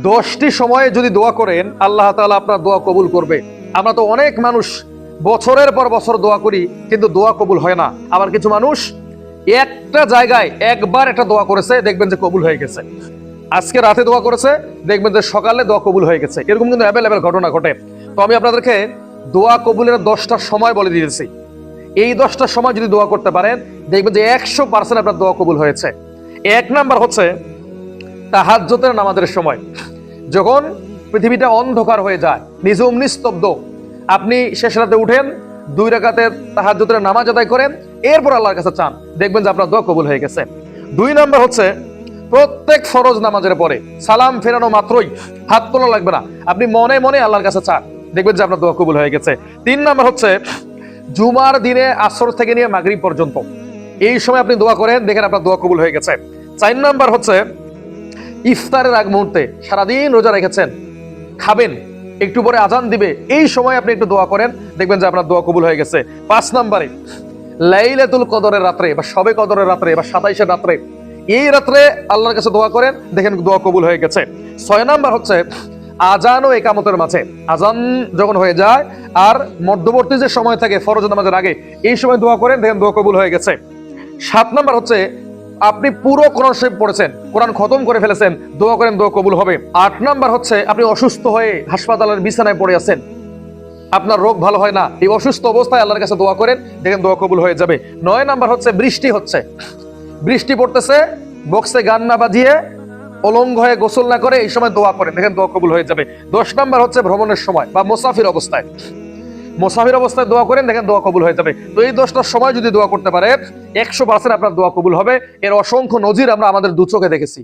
10টি সময়ে যদি দোয়া করেন আল্লাহ তাআলা আপনার দোয়া কবুল করবে। আমরা তো অনেক মানুষ বছরের পর বছর দোয়া করি কিন্তু দোয়া কবুল হয় না। আবার কিছু মানুষ একটা জায়গায় একবার একটা দোয়া করেছে, দেখবেন যে কবুল হয়ে গেছে। আজকে রাতে দোয়া করেছে, দেখবেন যে সকালে দোয়া কবুল হয়ে গেছে। এরকম কিন্তু অ্যাভেলেবেল ঘটনা ঘটে। তো আমি আপনাদেরকে দোয়া কবুলের 10টা সময় বলে দিয়েছি। এই 10টা সময় যদি দোয়া করতে পারেন দেখবেন যে 100% আপনার দোয়া কবুল হয়েছে। 1 নাম্বার হচ্ছে তাহাজ্জুদের নামাজের সময়। যখন পৃথিবীটা অন্ধকার হয়ে যায়, নিঝুম নিস্তব্ধ, আপনি শেষ রাতে উঠেন, 2 রাকাতের তাহাজ্জুদের নামাজ আদায় করেন, এরপর আল্লাহর কাছে চান, দেখবেন যে আপনার দোয়া কবুল হয়ে গেছে। 2 নাম্বার হচ্ছে প্রত্যেক ফরজ নামাজের পরে সালাম ফেরানো মাত্রই হাত তোলা লাগবে না, আপনি মনে মনে আল্লাহর কাছে চান, দেখবেন যে আপনার দোয়া কবুল হয়ে গেছে। 3 নাম্বার হচ্ছে জুমার দিনে আসর থেকে নিয়ে মাগরিব পর্যন্ত এই সময় আপনি দোয়া করেন, দেখেন আপনার দোয়া কবুল হয়ে গেছে। 4 নাম্বার হচ্ছে ইফতারের আগ মুহূর্তে, সারাদিন রোজা রেখেছেন, খাবেন, একটু পরে আজান দিবে, এই সময় আপনি একটু দোয়া করেন, দেখবেন যে আপনার দোয়া কবুল হয়ে গেছে। 5 নাম্বারে লাইলাতুল কদরের রাত্রে বা শবে কদরের রাত্রে বা 27 রাত্রে, এই রাত্রে আল্লাহর কাছে দোয়া করেন, দেখেন দোয়া কবুল হয়ে গেছে। 6 নাম্বার হচ্ছে আজান ও একামতের মাঝে, আজান যখন হয়ে যায় আর মধ্যবর্তী যে সময় থাকে ফরজ নামাজের আগে, এই সময় দোয়া করেন, দেখেন দোয়া কবুল হয়ে গেছে। 7 নাম্বার হচ্ছে আপনি পুরো কোরআন শরীফ পড়েছেন, কোরআন খতম করে ফেলেছেন, দোয়া করেন, দোয়া কবুল হবে। 8 নাম্বার হচ্ছে আপনি অসুস্থ হয়ে হাসপাতালের বিছানায় পড়ে আছেন, আপনার রোগ ভালো হয় না, এই অসুস্থ অবস্থায় আল্লাহর কাছে দোয়া করেন, দেখেন দোয়া কবুল হয়ে যাবে। 9 নাম্বার হচ্ছে বৃষ্টি হচ্ছে, বৃষ্টি পড়তেছে, বক্সে গান না বাজিয়ে অলঙ্গ হয়ে গোসল না করে এই সময় দোয়া করেন, দেখেন দোয়া কবুল হয়ে যাবে। 10 নাম্বার হচ্ছে ভ্রমণের সময় বা মুসাফির অবস্থায়, মুসাফির অবস্থায় দোয়া করেন, দেখেন দোয়া কবুল হয়ে যাবে। তো এই 10টার সময় যদি দোয়া করতে পারে 100% আপনার দোয়া কবুল হবে। এর অসংখ্য নজির আমরা আমাদের দু চোখে দেখেছি।